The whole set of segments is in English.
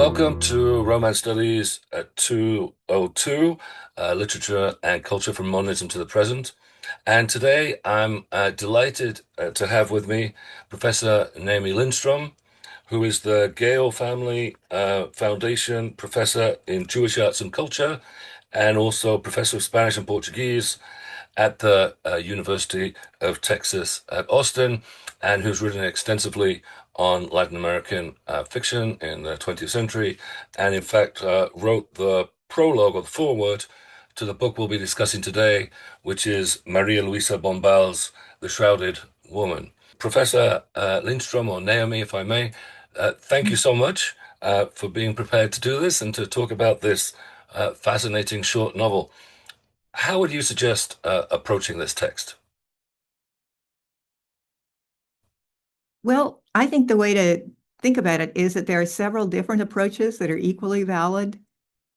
Welcome to Romance Studies at 202, Literature and Culture from Modernism to the Present. And today I'm delighted to have with me Professor Naomi Lindstrom, who is the Gale Family Foundation Professor in Jewish Arts and Culture, and also Professor of Spanish and Portuguese at the University of Texas at Austin, and who's written extensively on Latin American fiction in the 20th century, and in fact wrote the prologue or the foreword to the book we'll be discussing today, which is Maria Luisa Bombal's The Shrouded Woman. Professor Lindstrom, or Naomi, if I may, thank you so much for being prepared to do this and to talk about this fascinating short novel. How would you suggest approaching this text? Well, I think the way to think about it is that there are several different approaches that are equally valid.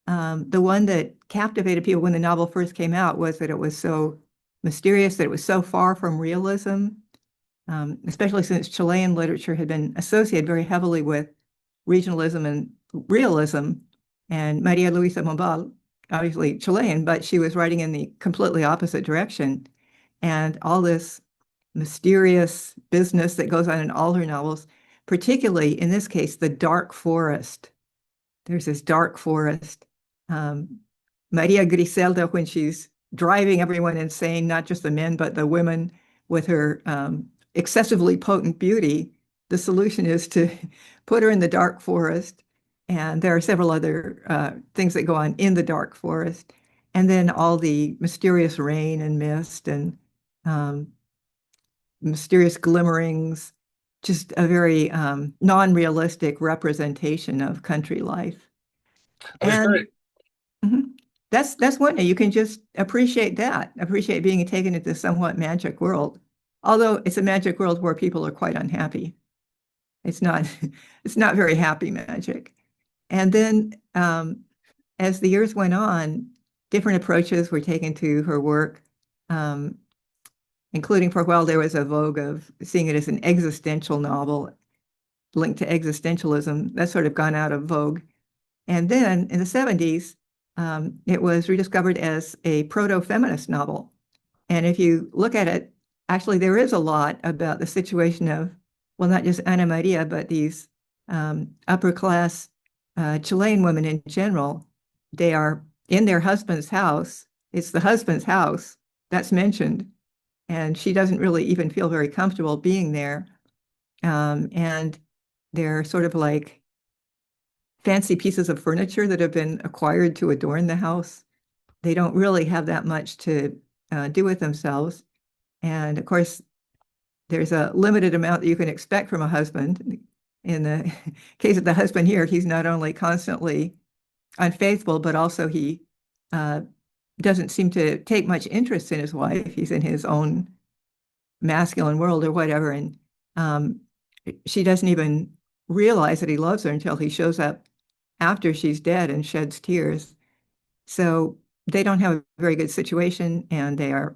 The one that captivated people when the novel first came out was that it was so mysterious, that it was so far from realism, especially since Chilean literature had been associated very heavily with regionalism and realism. And Maria Luisa Bombal, obviously Chilean, but she was writing in the completely opposite direction. And all this mysterious business that goes on in all her novels, particularly in this case, the dark forest. There's this dark forest. Um, Maria Griselda, when she's driving everyone insane, not just the men, but the women, with her excessively potent beauty, the solution is to put her in the dark forest. And there are several other things that go on in the dark forest. And then all the mysterious rain and mist and um, mysterious glimmerings, just a very non-realistic representation of country life. I was And very, mhm, that's one way you can just appreciate that, appreciate being taken into this somewhat magic world. Although it's a magic world where people are quite unhappy. It's not it's not very happy magic. And then as the years went on, different approaches were taken to her work. Um, Including for a while there was a vogue of seeing it as an existential novel linked to existentialism. That's sort of gone out of vogue. And then in the 70s, it was rediscovered as a proto-feminist novel. And if you look at it, actually there is a lot about the situation of, well, not just Ana Maria, but these upper class Chilean women in general. They are in their husband's house. It's the husband's house that's mentioned, and she doesn't really even feel very comfortable being there. And they're sort of like fancy pieces of furniture that have been acquired to adorn the house. They don't really have that much to do with themselves. And of course, there's a limited amount that you can expect from a husband. In the case of the husband here, he's not only constantly unfaithful, but also he uh, doesn't seem to take much interest in his wife. He's in his own masculine world or whatever. And um, she doesn't even realize that he loves her until he shows up after she's dead and sheds tears. So they don't have a very good situation, and they are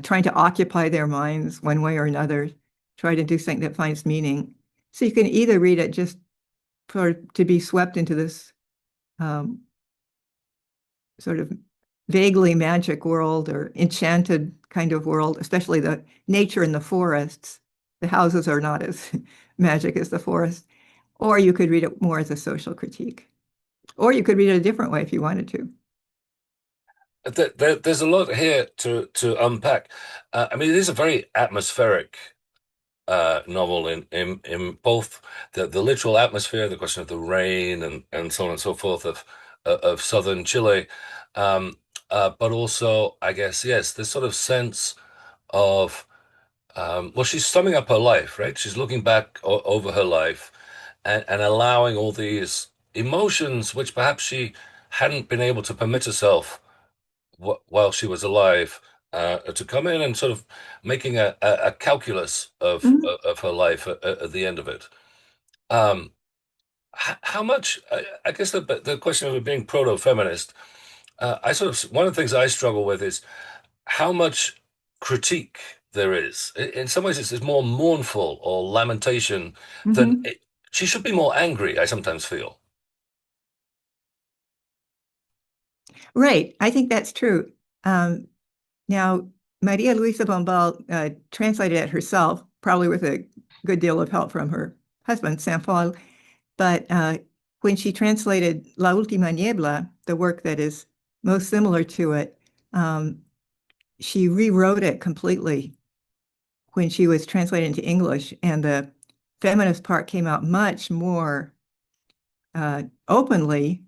trying to occupy their minds one way or another, try to do something that finds meaning. So you can either read it just to be swept into this um, sort of vaguely magic world or enchanted kind of world, especially the nature in the forests. The houses are not as magic as the forest. Or you could read it more as a social critique. Or you could read it a different way if you wanted to. there's a lot here to unpack. I mean, it is a very atmospheric novel in both the literal atmosphere, the question of the rain and so on and so forth of southern Chile, but also, I guess, yes, this sort of sense of well, she's summing up her life, right? She's looking back over her life and allowing all these emotions, which perhaps she hadn't been able to permit herself while she was alive, to come in and sort of making a calculus Mhm. of her life at the end of it. Um, how much? I guess the question of it being proto-feminist, I sort of one of the things I struggle with is how much critique there is. In some ways, it's more mournful or lamentation than Mhm. she should be more angry, I sometimes feel. Right. I think that's true. Um, Now, Maria Luisa Bombal translated it herself, probably with a good deal of help from her husband, Saint-Paul. But when she translated La Última Niebla, the work that is most similar to it, um, she rewrote it completely when she was translated into English, and the feminist part came out much more openly.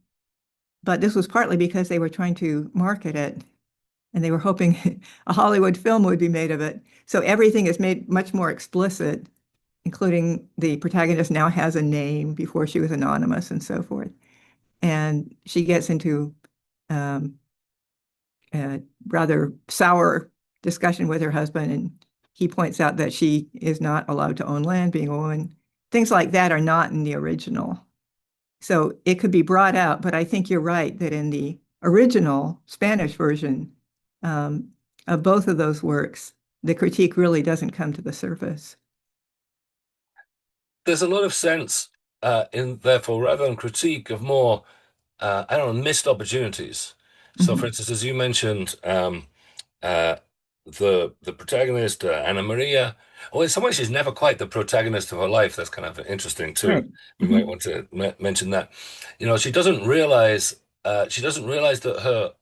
But this was partly because they were trying to market it and they were hoping a Hollywood film would be made of it. So everything is made much more explicit, including the protagonist now has a name before she was anonymous and so forth. And she gets into um, a rather sour discussion with her husband, and he points out that she is not allowed to own land, being a woman. Things like that are not in the original. So it could be brought out, but I think you're right that in the original Spanish version um, of both of those works, the critique really doesn't come to the surface. There's a lot of sense in therefore rather than critique of more I don't know, missed opportunities. So, for Mhm. instance, as you mentioned, uh, the protagonist, Anna Maria, well, in some ways, she's never quite the protagonist of her life. That's kind of interesting too. Right. We might Mhm. want to mention that. She doesn't realize that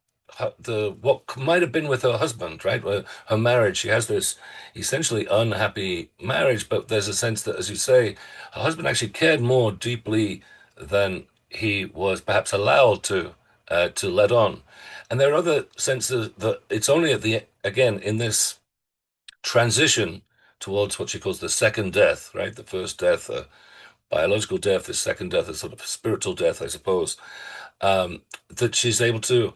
the what might have been with her husband, right? Her marriage, she has this essentially unhappy marriage, but there's a sense that, as you say, her husband actually cared more deeply than he was perhaps allowed to let on. And there are other senses that it's only at the again in this transition towards what she calls the second death, right? The first death, biological death, the second death, a sort of spiritual death, I suppose, that she's able to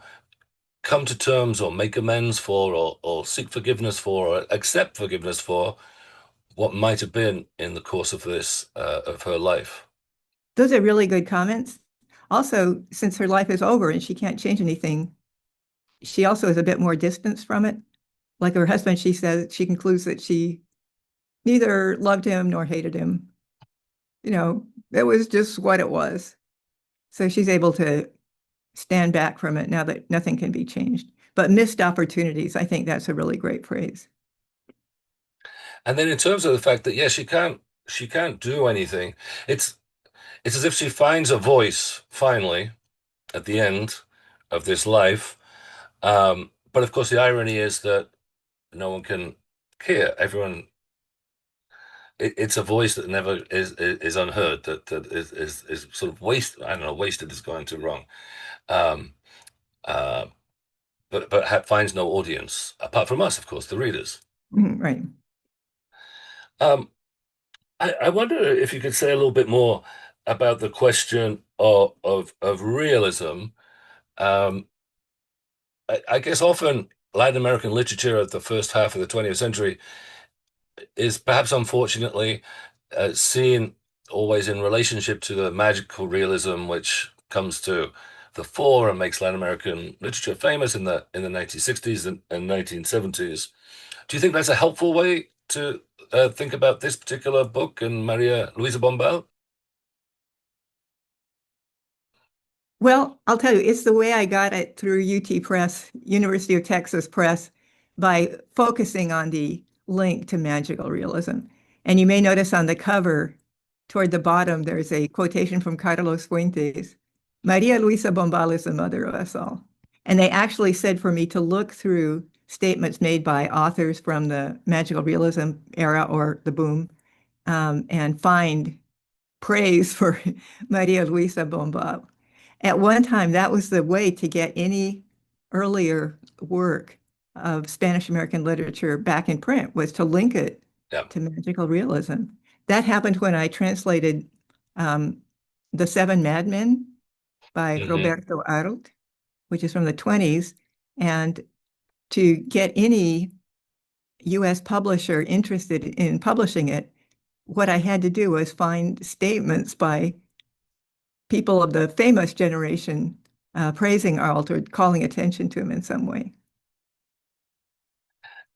come to terms or make amends for or seek forgiveness for or accept forgiveness for what might have been in the course of this of her life. Those are really good comments. Also, since her life is over and she can't change anything, she also is a bit more distanced from it. Like her husband, she says she concludes that she neither loved him nor hated him. It was just what it was. So she's able to stand back from it now that nothing can be changed. But missed opportunities, I think that's a really great phrase. And then in terms of the fact that yeah, she can't do anything. It's it's as if she finds a voice finally at the end of this life. But of course, the irony is that no one can hear. It's a voice that never is unheard. That is sort of wasted. I don't know, wasted is going too wrong. Um, uh, but finds no audience apart from us, of course, the readers. Mhm. Right. Um, I wonder if you could say a little bit more about the question of realism. Um, I guess often Latin American literature of the first half of the 20th century is perhaps unfortunately seen always in relationship to the magical realism which comes to the fore and makes Latin American literature famous in the 1960s and 1970s. Do you think that's a helpful way to think about this particular book and Maria Luisa Bombal? Well, I'll tell you, it's the way I got it through UT Press, University of Texas Press, by focusing on the link to magical realism. And you may notice on the cover, toward the bottom, there's a quotation from Carlos Fuentes. Maria Luisa Bombal is the mother of us all. And they actually said for me to look through statements made by authors from the magical realism era or the boom and find praise for Maria Luisa Bombal. At one time, that was the way to get any earlier work of Spanish American literature back in print was to link it Yeah. to magical realism. That happened when I translated um, The Seven Madmen by Hmm. Roberto Arlt, which is from the 20s. And to get any US publisher interested in publishing it, what I had to do was find statements by people of the famous generation praising Arlt or calling attention to him in some way.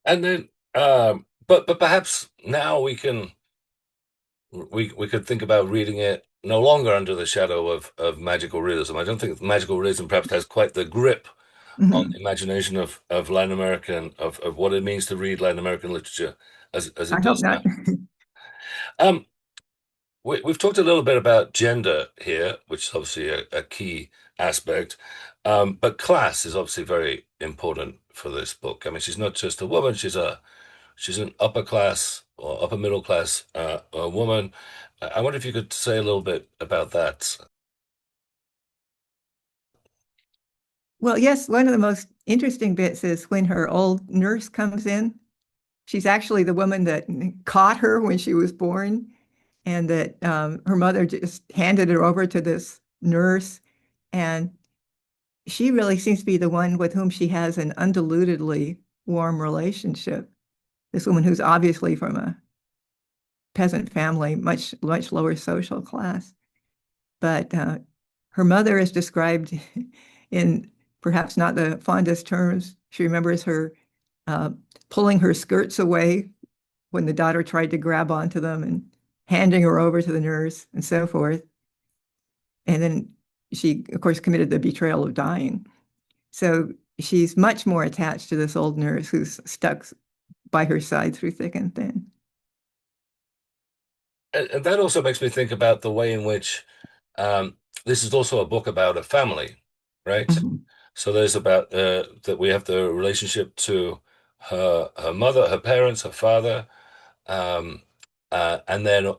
And then, but perhaps now we could think about reading it no longer under the shadow of magical realism. I don't think magical realism perhaps has quite the grip on Mhm. the imagination of Latin American of what it means to read Latin American literature as I it hope does now. not. Um, we've talked a little bit about gender here, which is obviously a key aspect, but class is obviously very important for this book. I mean, she's not just a woman; she's an upper class or upper middle class a woman. I wonder if you could say a little bit about that. Well, yes, one of the most interesting bits is when her old nurse comes in. She's actually the woman that caught her when she was born, and that her mother just handed her over to this nurse. And she really seems to be the one with whom she has an undilutedly warm relationship. This woman who's obviously from a peasant family, much lower social class. But her mother is described in perhaps not the fondest terms. She remembers her uh, pulling her skirts away when the daughter tried to grab onto them and handing her over to the nurse and so forth. And then she, of course, committed the betrayal of dying. So she's much more attached to this old nurse who's stuck by her side through thick and thin. And that also makes me think about the way in which this is also a book about a family, right? Mhm. So there's about that we have the relationship to her mother, her parents, her father, um, and then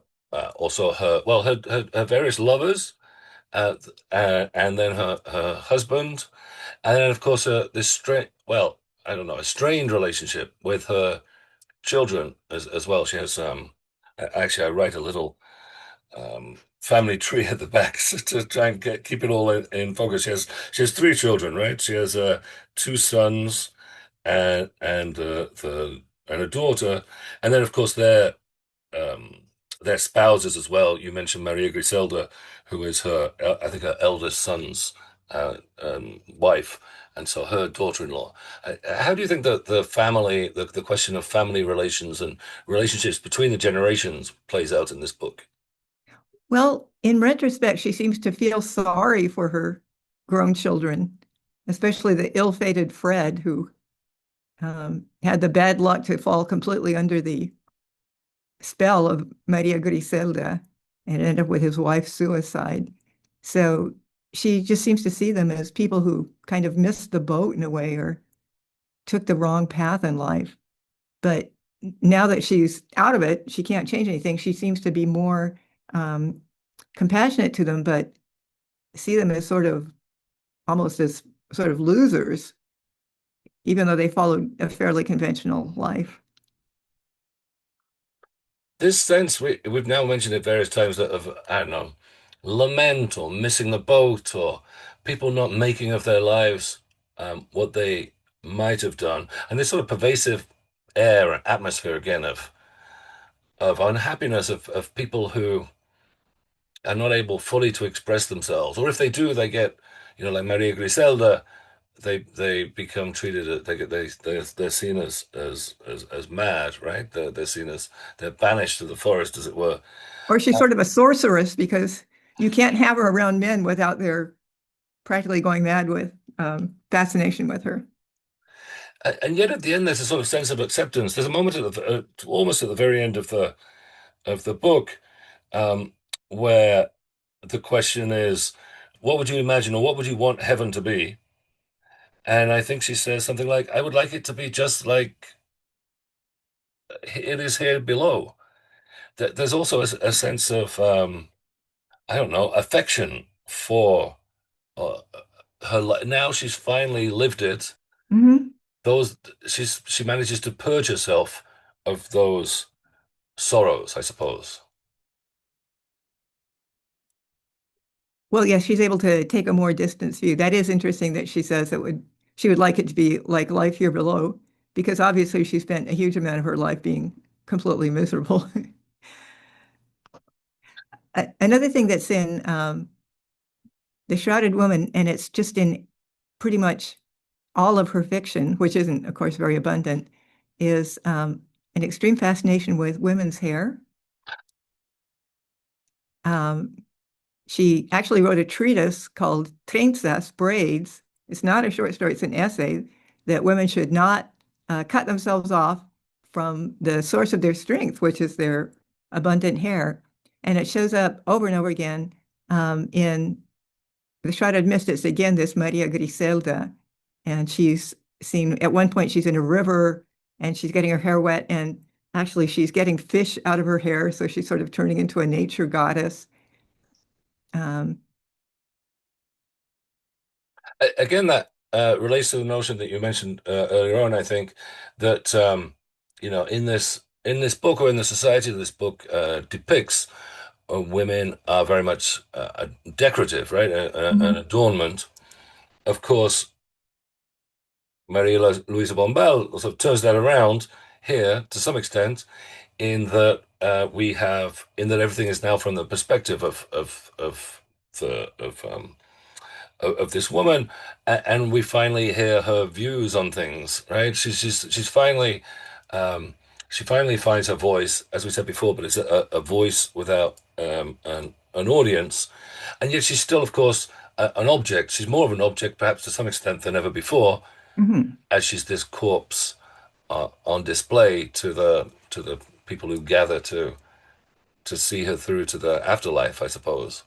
also her various lovers, and then her husband, and then of course this I don't know, a strained relationship with her children as well. She has actually I write a little family tree at the back to try and keep it all in focus. She has three children, right? She has two sons and and a daughter, and then of course um, their spouses as well. You mentioned Maria Griselda, who is her I think her eldest son's wife, and so her daughter-in-law. How do you think that the question of family relations and relationships between the generations plays out in this book? Well, in retrospect, she seems to feel sorry for her grown children, especially the ill-fated Fred, who had the bad luck to fall completely under the spell of Maria Griselda and end up with his wife's suicide. So she just seems to see them as people who kind of missed the boat in a way or took the wrong path in life. But now that she's out of it, she can't change anything. She seems to be more um, compassionate to them, but see them as sort of almost as sort of losers, even though they followed a fairly conventional life. This sense we've now mentioned it various times that of I don't know lament or missing the boat or people not making of their lives what they might have done, and this sort of pervasive air and atmosphere again of unhappiness of people who are not able fully to express themselves, or if they do, they get like Maria Griselda, they become treated they're seen as mad, right? They're seen as they're banished to the forest, as it were. Or she's sort of a sorceress because you can't have her around men without their practically going mad with fascination with her. And yet at the end, there's a sort of sense of acceptance. There's a moment almost at the very end of the book, um, where the question is, what would you imagine or what would you want heaven to be? And I think she says something like, I would like it to be just like it is here below. There's also a sense of, I don't know, affection for uh, now she's finally lived it. Hmm. Those she manages to purge herself of those sorrows, I suppose. Well, yes, she's able to take a more distance view. That is interesting that she says she would like it to be like life here below, because obviously she spent a huge amount of her life being completely miserable. Another thing that's in The Shrouded Woman, and it's just in pretty much all of her fiction, which isn't, of course, very abundant, is an extreme fascination with women's hair. Um, she actually wrote a treatise called Trenzas, Braids, It's not a short story, it's an essay that women should not cut themselves off from the source of their strength, which is their abundant hair. And it shows up over and over again in the Shrouded Mist. It's again this Maria Griselda, and she's seen at one point she's in a river and she's getting her hair wet, and actually she's getting fish out of her hair, so she's sort of turning into a nature goddess. Um, Again, that relates to the notion that you mentioned earlier on. I think that in this book or in the society that this book depicts, women are very much decorative, right? An mhm, adornment. Of course, Maria Luisa Bombal sort of turns that around here to some extent, in that we have in that everything is now from the perspective of this woman, and we finally hear her views on things, right? She's finally she finally finds her voice, as we said before, but it's a voice without an audience, and yet she's still, of course, an object. She's more of an object, perhaps to some extent, than ever before, mhm. as she's this corpse on display to the people who gather to see her through to the afterlife, I suppose.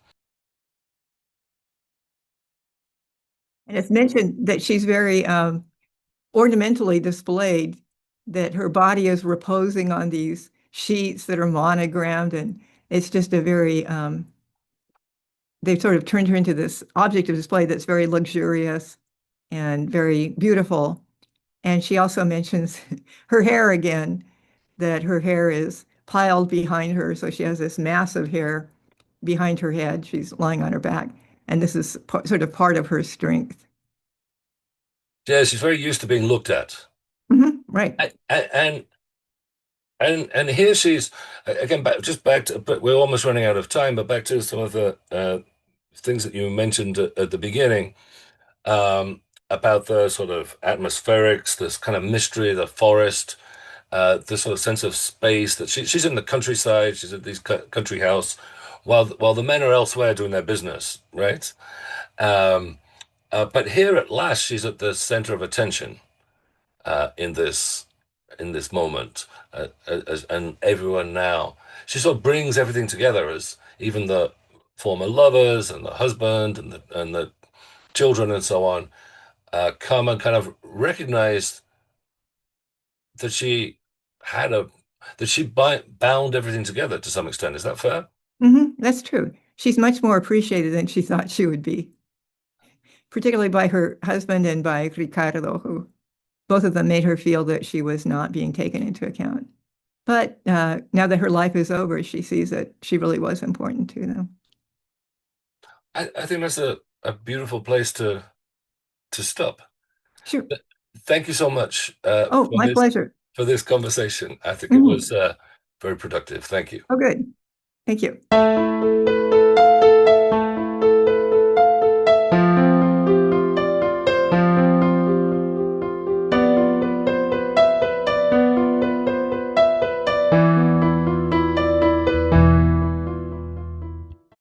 And it's mentioned that she's very ornamentally displayed, that her body is reposing on these sheets that are monogrammed, and it's just a very they've sort of turned her into this object of display that's very luxurious and very beautiful. And she also mentions her hair again, that her hair is piled behind her. So she has this mass of hair behind her head. She's lying on her back. And this is sort of part of her strength. Yeah, she's very used to being looked at. Right. And and here she's again back to, but we're almost running out of time, but back to some of the things that you mentioned at the beginning, about the sort of atmospherics, this kind of mystery, the forest, the sort of sense of space that she's in the countryside, she's at this country house, while the men are elsewhere doing their business, right? Um, but here at last, she's at the center of attention uh, in this in this moment, and everyone now. She sort of brings everything together, as even the former lovers and the husband and the children and so on come and kind of recognize that she had a that she bound everything together to some extent. Is that fair? That's true. She's much more appreciated than she thought she would be, particularly by her husband and by Ricardo, who both of them made her feel that she was not being taken into account. But now that her life is over, she sees that she really was important to them. I think that's a beautiful place to stop. Sure. Thank you so much Oh, my pleasure. for this conversation. I think it was Mhm. very productive. Thank you. Oh, good. Thank you.